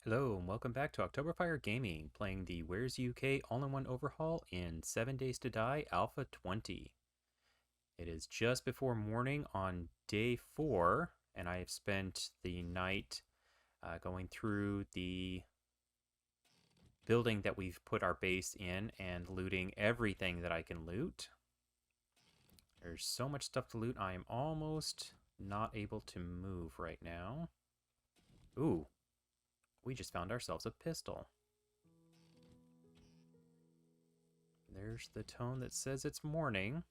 Hello and welcome back to Octoberfire Gaming, playing the War3zuk All-In-One Overhaul in 7 Days to Die Alpha 20. It is just before morning on day 4, and I have spent the night going through the building that we've put our base in and looting everything that I can loot. There's so much stuff to loot, I am almost not able to move right now. Ooh, we just found ourselves a pistol. There's the tone that says it's morning.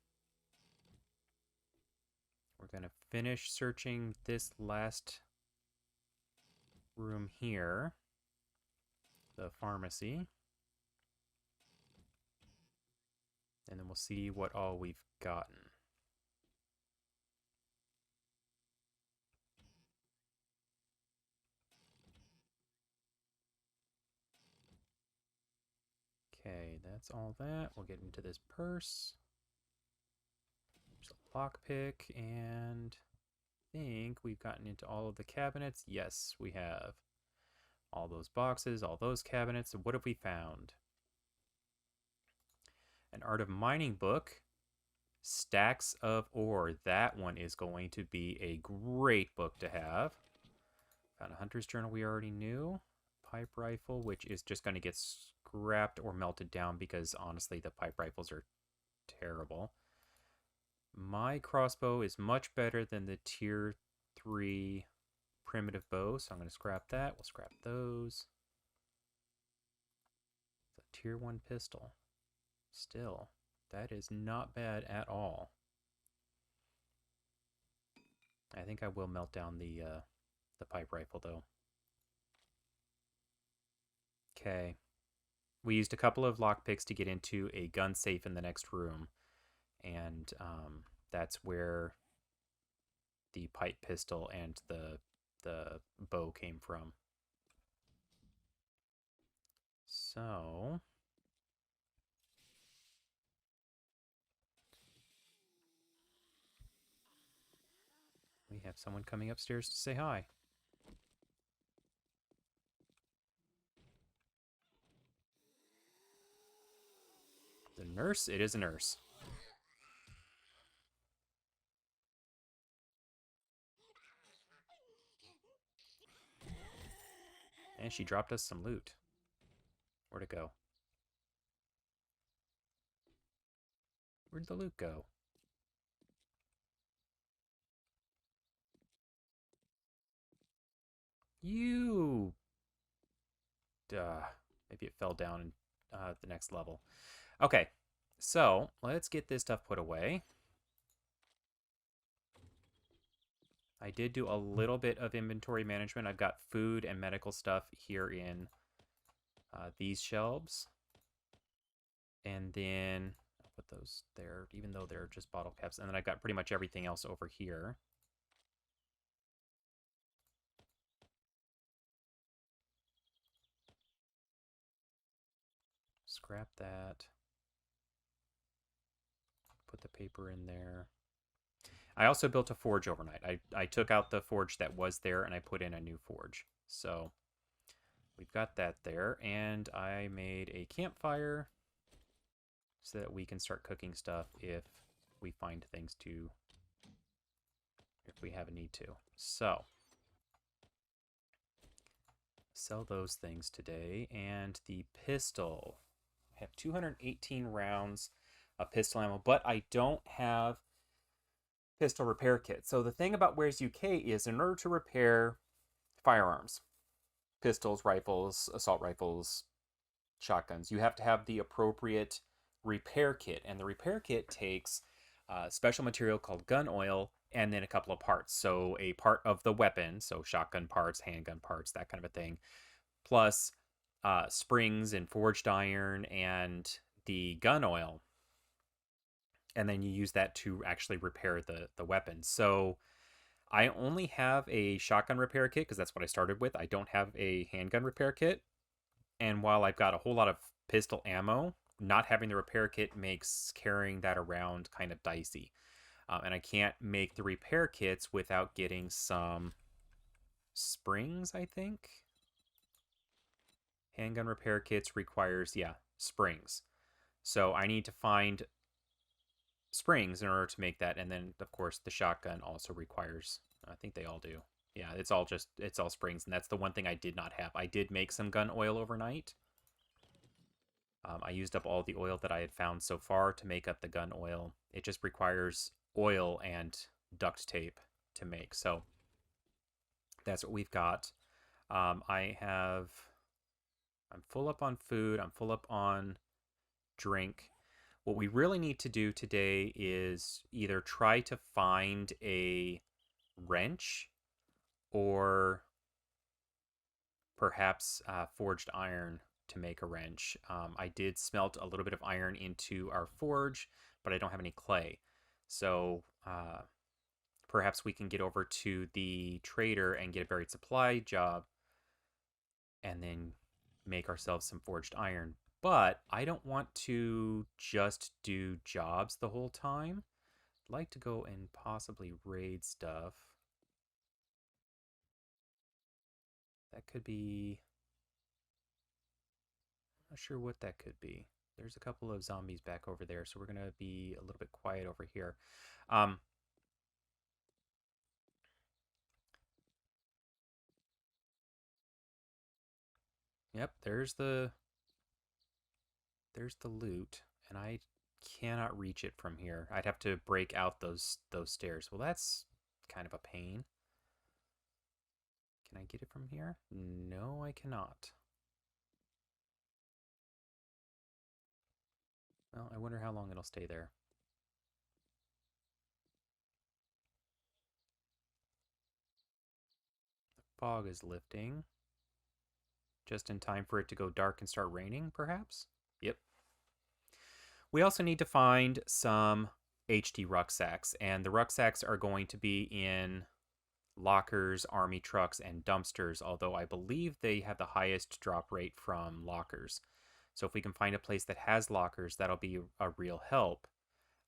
We're going to finish searching this last room here, the pharmacy. And then we'll see what all we've gotten. Okay, that's all that. We'll get into this purse. There's a lockpick, and I think we've gotten into all of the cabinets. Yes, we have. All those boxes, all those cabinets. What have we found? An Art of Mining book. Stacks of ore. That one is going to be a great book to have. Found a hunter's journal we already knew. Pipe rifle, which is just going to get scrapped or melted down because honestly the pipe rifles are terrible. My crossbow is much better than the tier 3 primitive bow, so I'm going to scrap that. We'll scrap those. The tier 1 pistol. Still, that is not bad at all. I think I will melt down the pipe rifle though. Okay. We used a couple of lockpicks to get into a gun safe in the next room, and that's where the pipe pistol and the bow came from. So we have someone coming upstairs to say hi. The nurse? It is a nurse. And she dropped us some loot. Where'd it go? Where'd the loot go? You! Duh. Maybe it fell down in the next level. Okay, so let's get this stuff put away. I did do a little bit of inventory management. I've got food and medical stuff here in these shelves. And then I'll put those there, even though they're just bottle caps. And then I've got pretty much everything else over here. Scrap that. Put the paper in there. I also built a forge overnight. I took out the forge that was there and I put in a new forge. So we've got that there. And I made a campfire so that we can start cooking stuff if we find things to, if we have a need to. So sell those things today. And the pistol. I have 218 rounds of pistol ammo, but I don't have pistol repair kit. So the thing about War3zuk is in order to repair firearms, pistols, rifles, assault rifles, shotguns, you have to have the appropriate repair kit. And the repair kit takes special material called gun oil and then a couple of parts. So a part of the weapon, so shotgun parts, handgun parts, that kind of a thing, plus springs and forged iron and the gun oil. And then you use that to actually repair the weapon. So I only have a shotgun repair kit because that's what I started with. I don't have a handgun repair kit. And while I've got a whole lot of pistol ammo, not having the repair kit makes carrying that around kind of dicey. And I can't make the repair kits without getting some springs, I think. Handgun repair kits requires, yeah, springs. So I need to find springs in order to make that. And then, of course, the shotgun also requires, I think they all do. Yeah, it's all springs. And that's the one thing I did not have. I did make some gun oil overnight. I used up all the oil that I had found so far to make up the gun oil. It just requires oil and duct tape to make. So that's what we've got. I'm full up on food. I'm full up on drink. What we really need to do today is either try to find a wrench or perhaps forged iron to make a wrench. I did smelt a little bit of iron into our forge, but I don't have any clay. So perhaps we can get over to the trader and get a buried supply job and then make ourselves some forged iron. But I don't want to just do jobs the whole time. I'd like to go and possibly raid stuff. That could be... I'm not sure what that could be. There's a couple of zombies back over there, so we're going to be a little bit quiet over here. Yep, there's the loot, and I cannot reach it from here. I'd have to break out those stairs. Well, that's kind of a pain. Can I get it from here? No, I cannot. Well, I wonder how long it'll stay there. The fog is lifting. Just in time for it to go dark and start raining, perhaps? Yep. We also need to find some HD rucksacks, and the rucksacks are going to be in lockers, army trucks, and dumpsters, although I believe they have the highest drop rate from lockers. So if we can find a place that has lockers, that'll be a real help.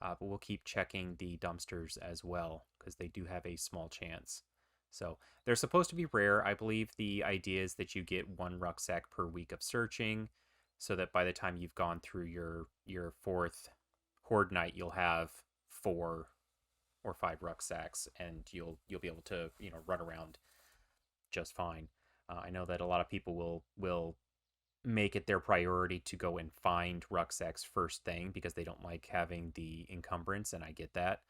But we'll keep checking the dumpsters as well, because they do have a small chance. So they're supposed to be rare. I believe the idea is that you get one rucksack per week of searching, so that by the time you've gone through your fourth horde night, you'll have 4 or 5 rucksacks, and you'll be able to run around just fine. I know that a lot of people will make it their priority to go and find rucksacks first thing because they don't like having the encumbrance, and I get that.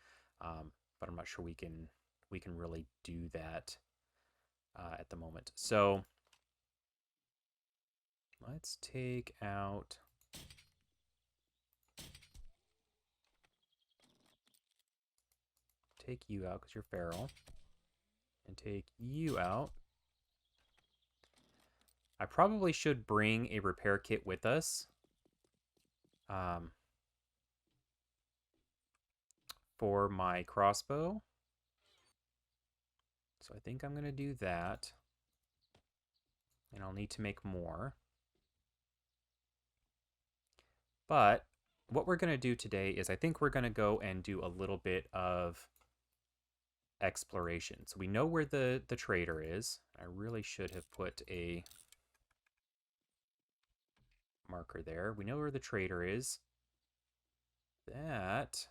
But I'm not sure we can really do that at the moment. So let's take out... Take you out because you're feral. And take you out. I probably should bring a repair kit with us. For my crossbow. So I think I'm going to do that. And I'll need to make more. But what we're going to do today is I think we're going to go and do a little bit of exploration. So we know where the trader is. I really should have put a marker there. We know where the trader is. That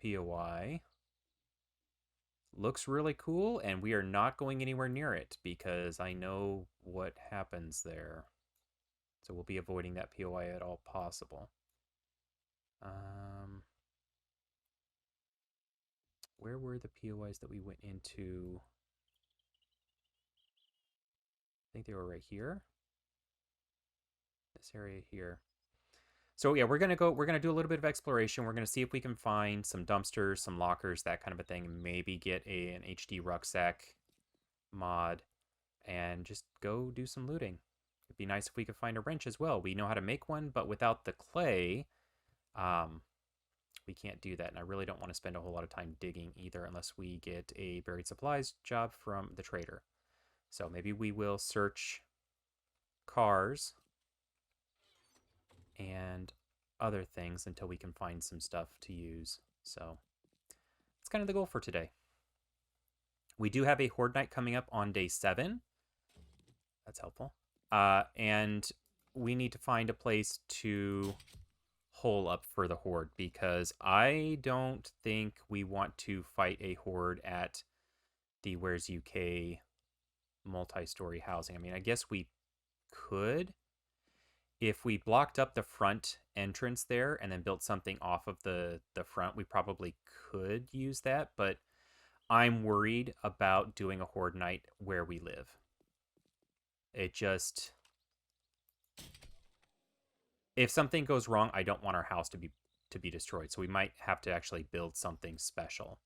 POI looks really cool, and we are not going anywhere near it because I know what happens there. So we'll be avoiding that POI at all possible. Where were the POIs that we went into? I think they were right here. This area here. So yeah, we're gonna do a little bit of exploration. We're gonna see if we can find some dumpsters, some lockers, that kind of a thing, and maybe get an HD rucksack mod and just go do some looting. It'd be nice if we could find a wrench as well. We know how to make one, but without the clay, we can't do that. And I really don't want to spend a whole lot of time digging either unless we get a buried supplies job from the trader. So maybe we will search cars and other things until we can find some stuff to use. So that's kind of the goal for today. We do have a horde night coming up on day 7. That's helpful. And we need to find a place to hole up for the horde, because I don't think we want to fight a horde at the War3zuk multi-story housing. I mean, I guess we could if we blocked up the front entrance there and then built something off of the front. We probably could use that, but I'm worried about doing a horde night where we live. It just, if something goes wrong, I don't want our house to be destroyed. So we might have to actually build something special.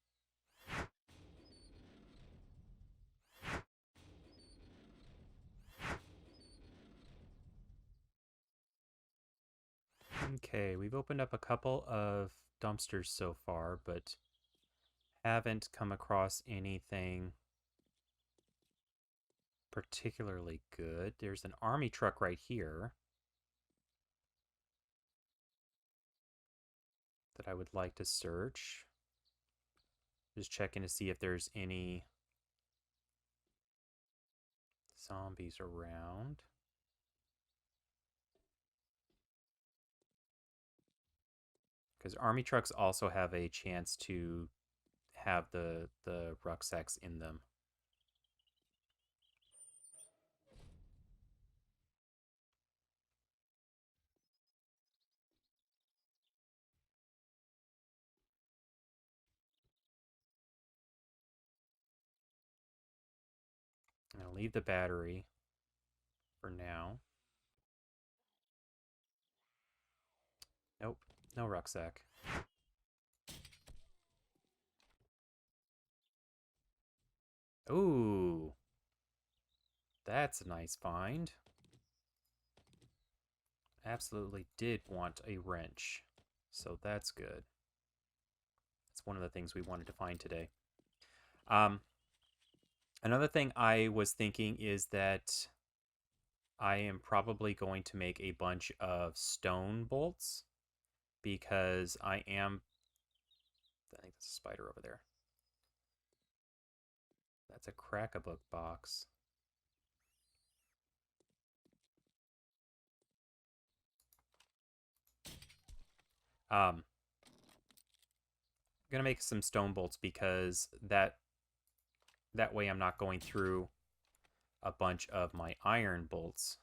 Okay, we've opened up a couple of dumpsters so far, but haven't come across anything particularly good. There's an army truck right here that I would like to search. Just checking to see if there's any zombies around. Because army trucks also have a chance to have the rucksacks in them. I'll leave the battery for now. Nope, no rucksack. Ooh, that's a nice find. Absolutely did want a wrench, so that's good. That's one of the things we wanted to find today. Another thing I was thinking is that I am probably going to make a bunch of stone bolts, because I think there's a spider over there. That's a crack-a-book box. I'm gonna make some stone bolts, because that way I'm not going through a bunch of my iron bolts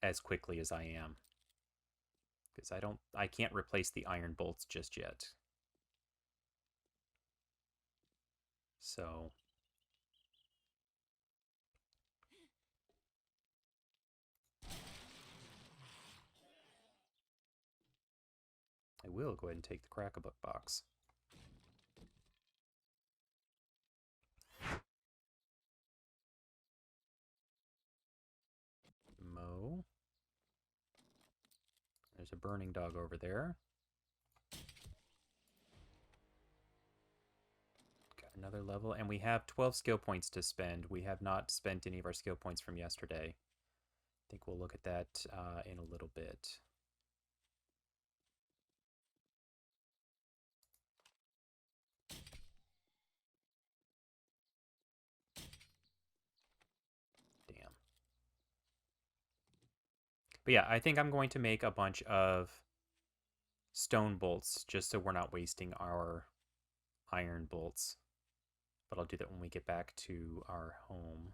as quickly as I am, because I can't replace the iron bolts just yet. So I will go ahead and take the crack-a-book box. Mow. There's a burning dog over there. Got another level, and we have 12 skill points to spend. We have not spent any of our skill points from yesterday. I think we'll look at that in a little bit. Damn. But yeah, I think I'm going to make a bunch of stone bolts, just so we're not wasting our iron bolts. But I'll do that when we get back to our home.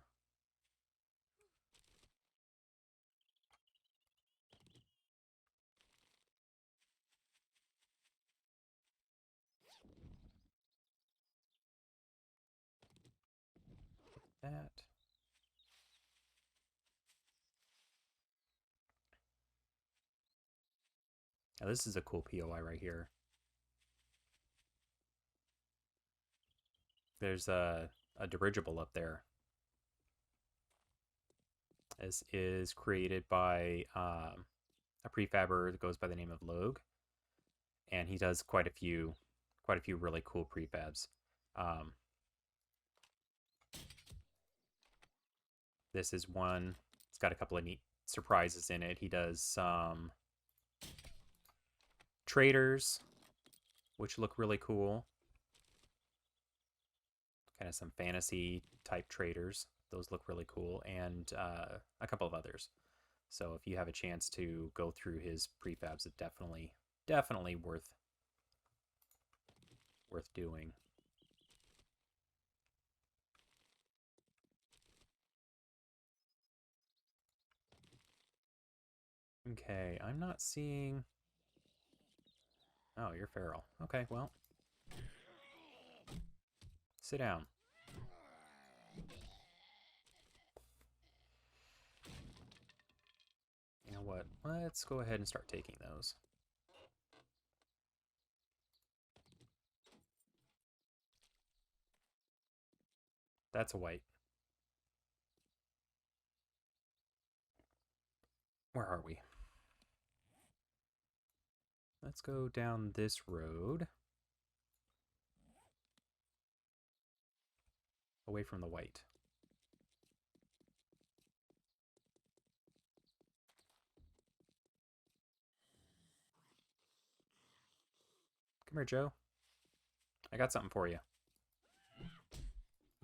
That. Now this is a cool POI right here. There's a dirigible up there. This is created by a prefabber that goes by the name of Logue, and he does quite a few really cool prefabs. This is one. It's got a couple of neat surprises in it. He does some traders, which look really cool. Kind of some fantasy type traders Those look really cool, and a couple of others. So if you have a chance to go through his prefabs, it's definitely worth doing. Okay, I'm not seeing... Oh, you're feral. Okay, well. Sit down. You know what? Let's go ahead and start taking those. That's a white. Where are we? Let's go down this road. Away from the white. Come here, Joe. I got something for you.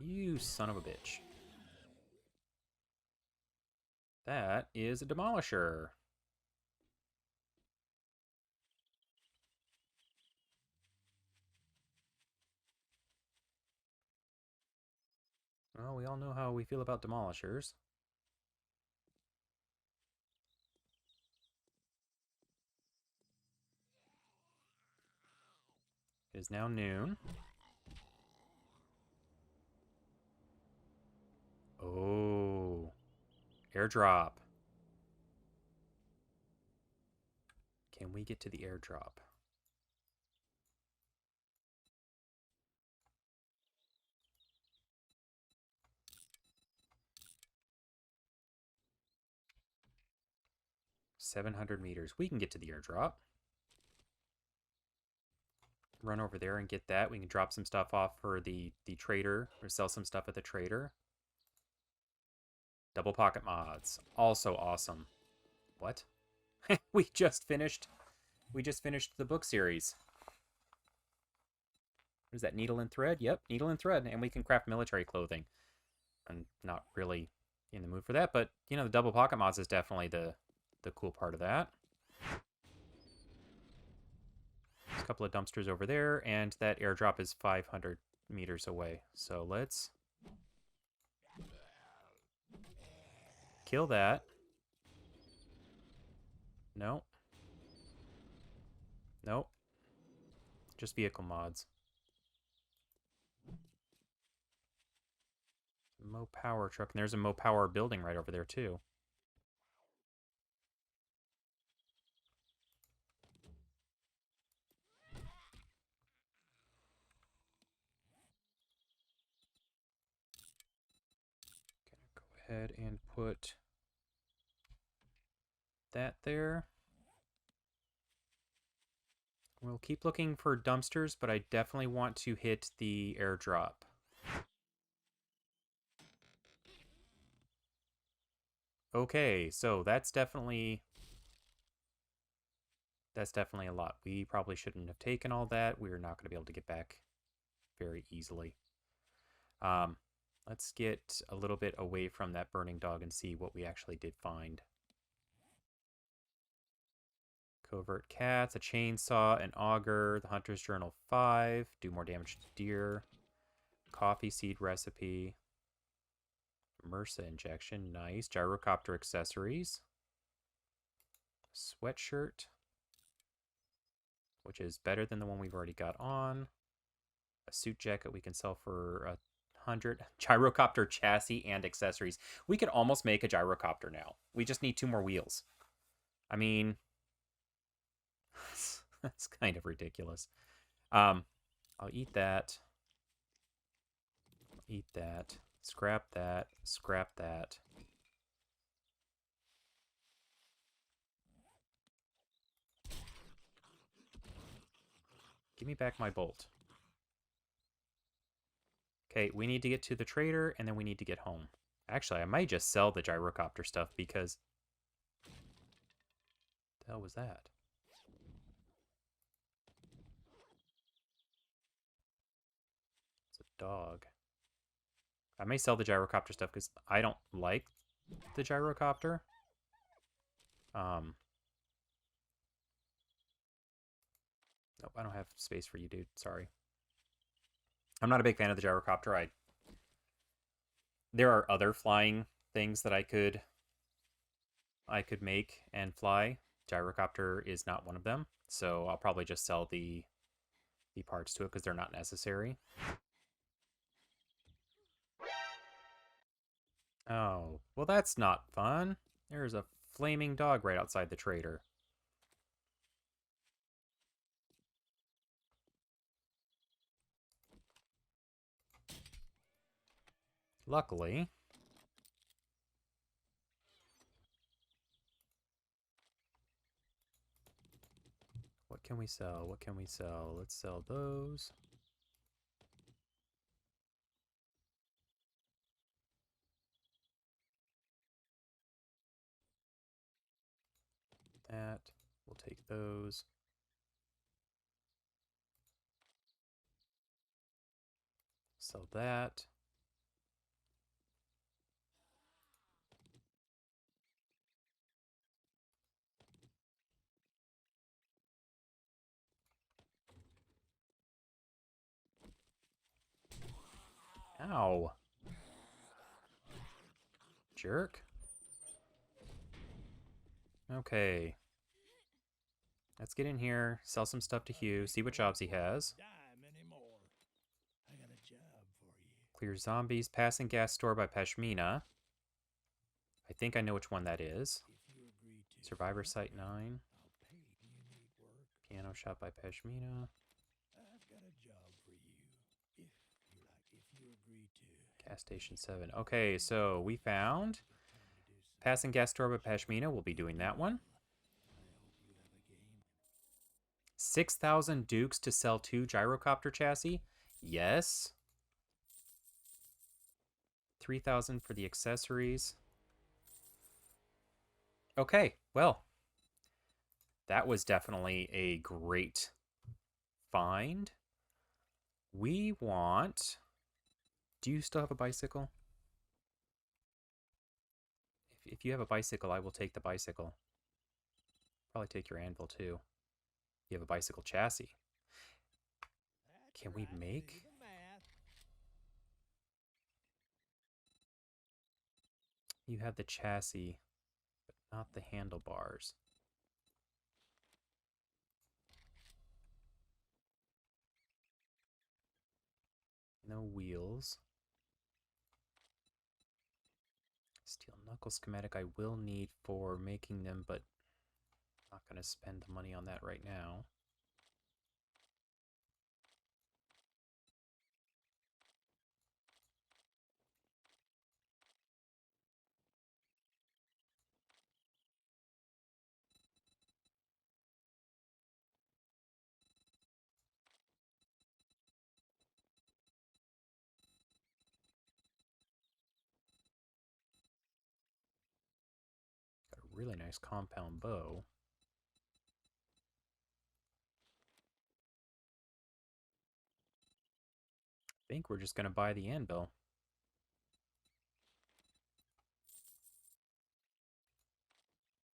You son of a bitch. That is a demolisher. Well, we all know how we feel about demolishers. It is now noon. Oh, airdrop. Can we get to the airdrop? $700 meters. We can get to the airdrop. Run over there and get that. We can drop some stuff off for the trader, or sell some stuff at the trader. Double pocket mods. Also awesome. What? We just finished the book series. What is that, needle and thread? Yep, needle and thread. And we can craft military clothing. I'm not really in the mood for that, but, you know, the double pocket mods is definitely the cool part of that. There's a couple of dumpsters over there, and that airdrop is 500 meters away. So let's kill that. No. Nope. Just vehicle mods. Mo Power truck. And there's a Mo Power building right over there, too. Gonna go ahead and put that there. We'll keep looking for dumpsters, but I definitely want to hit the airdrop. Okay, so that's definitely a lot. We probably shouldn't have taken all that. We're not going to be able to get back very easily. Let's get a little bit away from that burning dog and see what we actually did find. Covert cats, a chainsaw, an auger, the Hunter's Journal 5, do more damage to deer, coffee seed recipe, MRSA injection, nice, gyrocopter accessories, sweatshirt, which is better than the one we've already got on, a suit jacket we can sell for 100, gyrocopter chassis and accessories. We could almost make a gyrocopter now. We just need 2 more wheels. I mean, that's kind of ridiculous. I'll eat that. Eat that. Scrap that. Scrap that. Give me back my bolt. Okay, we need to get to the trader, and then we need to get home. Actually, I might just sell the gyrocopter stuff, because... What the hell was that? It's a dog. I may sell the gyrocopter stuff because I don't like the gyrocopter. Nope, I don't have space for you, dude. Sorry. I'm not a big fan of the gyrocopter. There are other flying things that I could make and fly. Gyrocopter is not one of them, so I'll probably just sell the parts to it because they're not necessary. Oh, well, that's not fun. There's a flaming dog right outside the trader. Luckily. What can we sell? What can we sell? Let's sell those. That. We'll take those. Sell that. Ow. Jerk. Okay. Let's get in here, sell some stuff to Hugh, see what jobs he has. Clear zombies, passing gas store by Pashmina. I think I know which one that is. Survivor Site 9. Piano shop by Pashmina. Gas station 7. Okay, so we found passing gas store by Pashmina. We'll be doing that one. 6,000 dukes to sell 2 gyrocopter chassis. Yes. 3,000 for the accessories. Okay, well, that was definitely a great find. We want... Do you still have a bicycle? If you have a bicycle, I will take the bicycle. Probably take your anvil, too. You have a bicycle chassis. Can we make... You have the chassis, but not the handlebars. No wheels. Steel knuckle schematic I will need for making them, but I'm not going to spend the money on that right now. Got a really nice compound bow. I think we're just going to buy the anvil.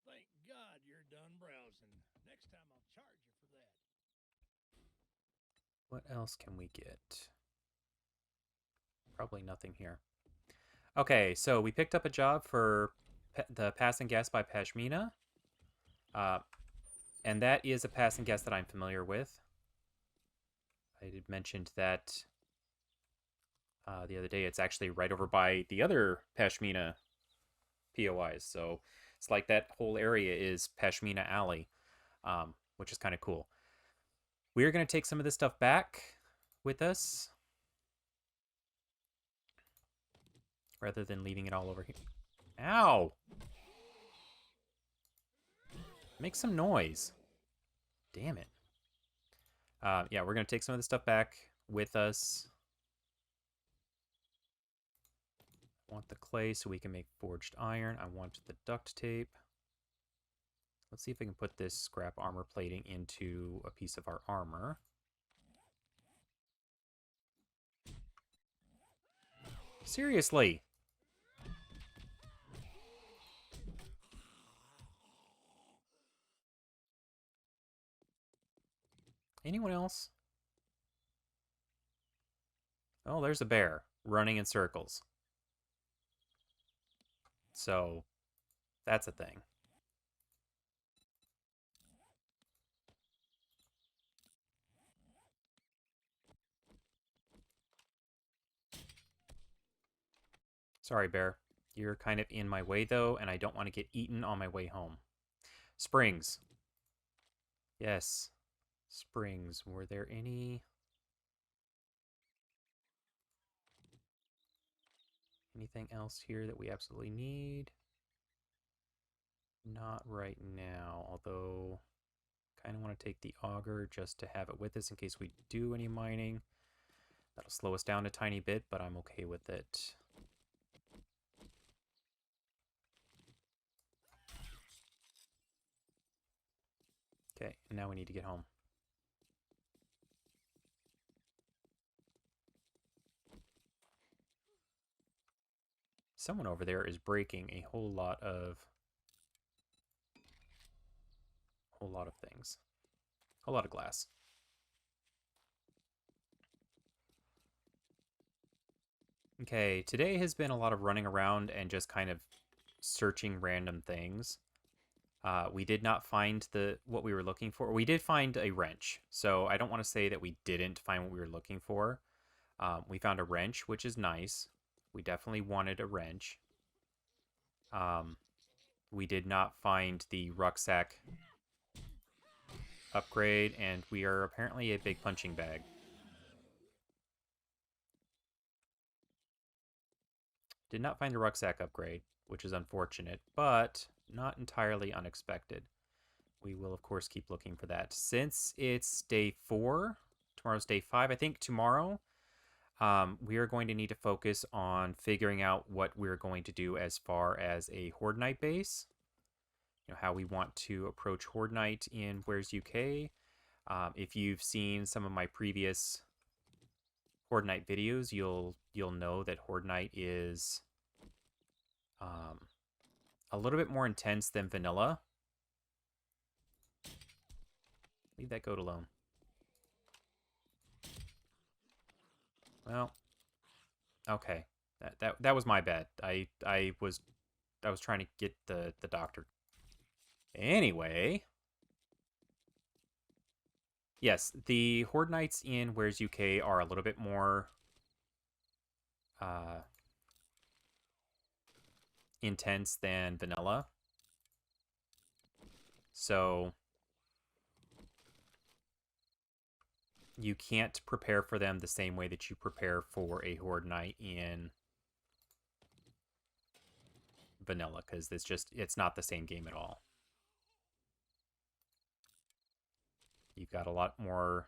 Thank God you're done browsing. Next time I'll charge you for that. What else can we get? Probably nothing here. Okay, so we picked up a job for the passing gas by Pashmina. And that is a passing gas that I'm familiar with. I had mentioned that the other day. It's actually right over by the other Pashmina POIs. So it's like that whole area is Pashmina Alley, which is kind of cool. We're going to take some of this stuff back with us rather than leaving it all over here. Ow! Make some noise. Damn it. Yeah, we're going to take some of this stuff back with us. I want the clay so we can make forged iron. I want the duct tape. Let's see if we can put this scrap armor plating into a piece of our armor. Seriously. Anyone else? Oh, there's a bear running in circles. So, that's a thing. Sorry, bear. You're kind of in my way, though, and I don't want to get eaten on my way home. Springs. Yes. Springs. Were there any... anything else here that we absolutely need? Not right now, although kind of want to take the auger just to have it with us in case we do any mining. That'll slow us down a tiny bit, but I'm okay with it. Okay, and now we need to get home. Someone over there is breaking a whole lot of things. A lot of glass. Okay, today has been a lot of running around and just kind of searching random things. We did not find what we were looking for. We did find a wrench, so I don't want to say that we didn't find what we were looking for. We found a wrench, which is nice. We definitely wanted a wrench. We did not find the rucksack upgrade, and we are apparently a big punching bag. Did not find the rucksack upgrade, which is unfortunate, but not entirely unexpected. We will, of course, keep looking for that. Since it's day 4, tomorrow's day 5, I think tomorrow, we are going to need to focus on figuring out what we're going to do as far as a Horde Night base. You know, how we want to approach Horde Night in War3zuk. If you've seen some of my previous Horde Night videos, you'll know that Horde Night is a little bit more intense than vanilla. Leave that goat alone. Well, okay. That was my bad. I was trying to get the doctor. Anyway, yes, the Horde Nights in War3zuk are a little bit more intense than vanilla. So you can't prepare for them the same way that you prepare for a Horde Night in vanilla, because it's not the same game at all. You've got a lot more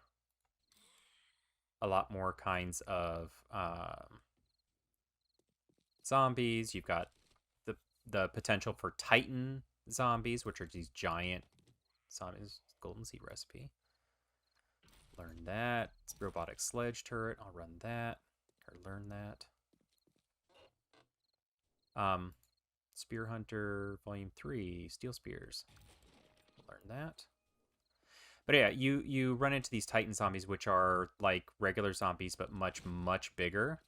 kinds of zombies. You've got the potential for Titan zombies, which are these giant zombies. Golden Seed recipe. Learn that. It's robotic sledge turret. I'll run that. Or learn that. Spear Hunter Volume 3. Steel Spears. Learn that. But yeah, you run into these Titan zombies, which are like regular zombies, but much, much bigger.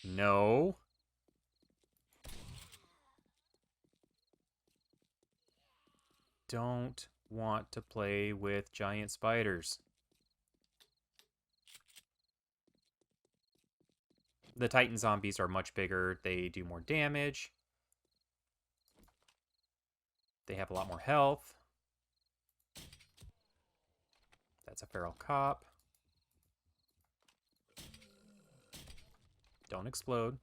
No. Don't want to play with giant spiders. The Titan zombies are much bigger. They do more damage. They have a lot more health. That's a feral cop. Don't explode.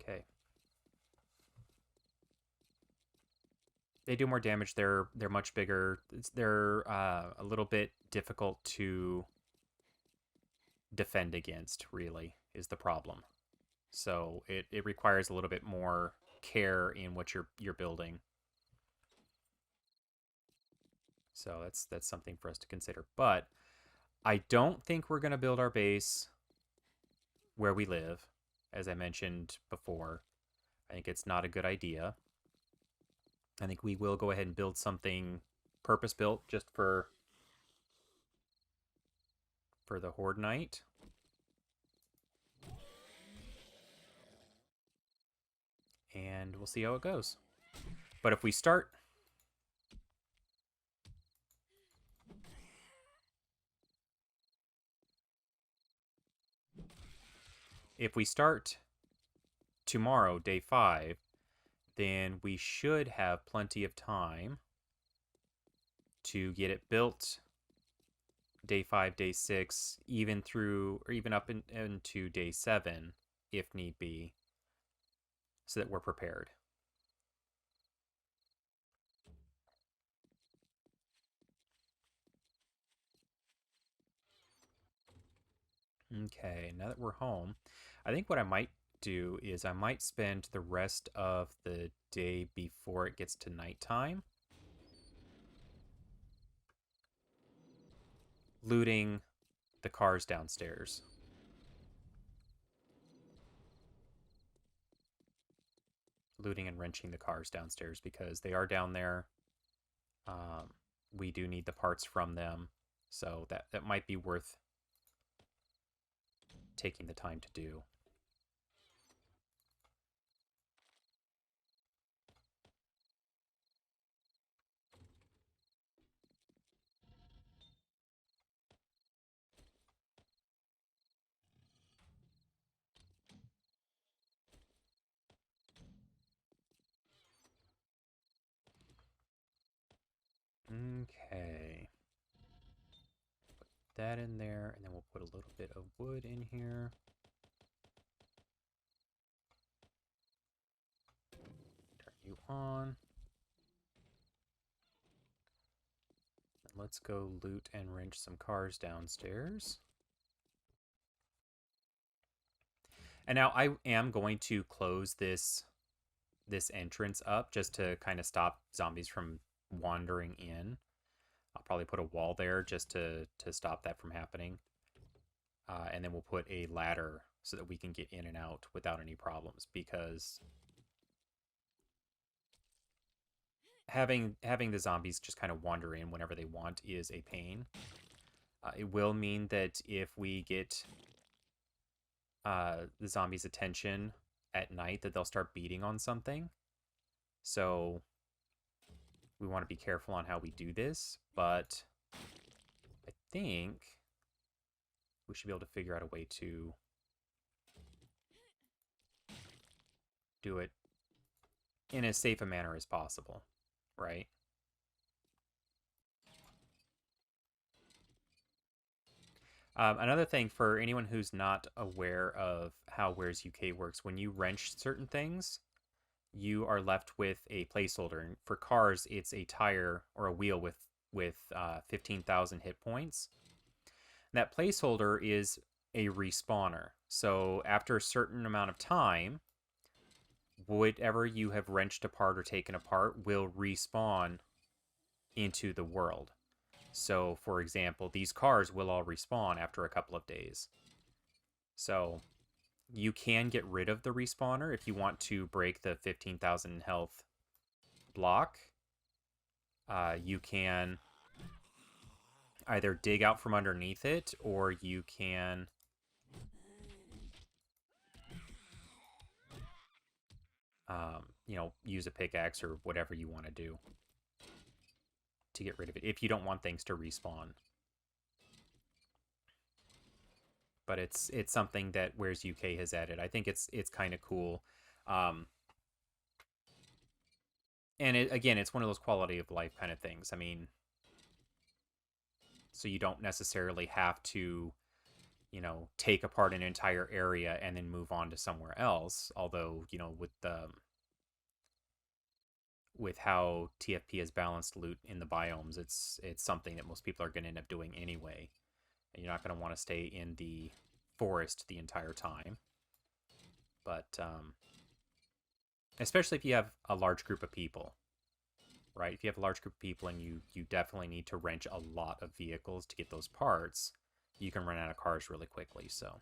Okay. They do more damage. They're much bigger. They're a little bit difficult to defend against, really, is the problem. So it requires a little bit more care in what you're building. So that's something for us to consider. But I don't think we're going to build our base where we live, as I mentioned before. I think it's not a good idea. I think we will go ahead and build something purpose-built just for the Horde Knight. And we'll see how it goes. But if we start... If we start tomorrow, day 5, then we should have plenty of time to get it built day 5, day 6, even through, or even up into day 7, if need be, so that we're prepared. Okay, now that we're home, I think what I might do is I might spend the rest of the day before it gets to nighttime looting the cars downstairs. Looting and wrenching the cars downstairs because they are down there. We do need the parts from them, so that might be worth taking the time to do. Okay. Put that in there, and then we'll put a little bit of wood in here. Turn you on. And let's go loot and wrench some cars downstairs. And now I am going to close this entrance up just to kind of stop zombies from wandering in. I'll probably put a wall there just to stop that from happening. And then we'll put a ladder so that we can get in and out without any problems, because having the zombies just kind of wander in whenever they want is a pain. It will mean that if we get the zombies' attention at night, that they'll start beating on something. So we want to be careful on how we do this, but I think we should be able to figure out a way to do it in as safe a manner as possible, right? Another thing for anyone who's not aware of how War3zuk works, when you wrench certain things, you are left with a placeholder. And for cars, it's a tire or a wheel with 15,000 hit points. And that placeholder is a respawner. So after a certain amount of time, whatever you have wrenched apart or taken apart will respawn into the world. So, for example, these cars will all respawn after a couple of days. So you can get rid of the respawner if you want to break the 15,000 health block. You can either dig out from underneath it, or you can use a pickaxe or whatever you want to do to get rid of it if you don't want things to respawn. But it's something that War3zuk has added. I think it's kind of cool. And again, it's one of those quality of life kind of things. I mean, so you don't necessarily have to, take apart an entire area and then move on to somewhere else. Although, with how TFP has balanced loot in the biomes, it's something that most people are going to end up doing anyway. And you're not going to want to stay in the forest the entire time. But especially if you have a large group of people, right? If you have a large group of people and you definitely need to wrench a lot of vehicles to get those parts, you can run out of cars really quickly. So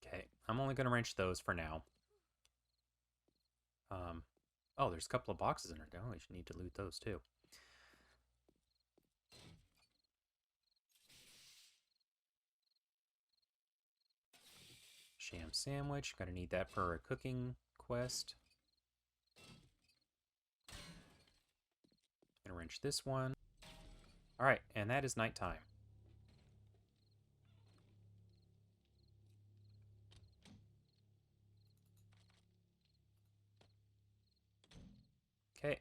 okay, I'm only going to wrench those for now. Oh, there's a couple of boxes in there. Oh, we should need to loot those too. Sham sandwich. Gonna need that for a cooking quest. Gonna wrench this one. All right, and that is nighttime. Okay.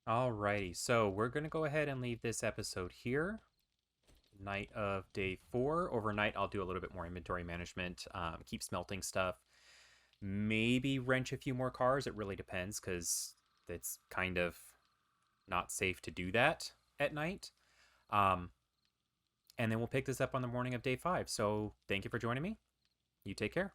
Alrighty, so we're gonna go ahead and leave this episode here. Night of day 4. Overnight, I'll do a little bit more inventory management, keep smelting stuff, maybe wrench a few more cars. It really depends because it's kind of not safe to do that at night. Um, and then we'll pick this up on the morning of day 5. So thank you for joining me. You take care.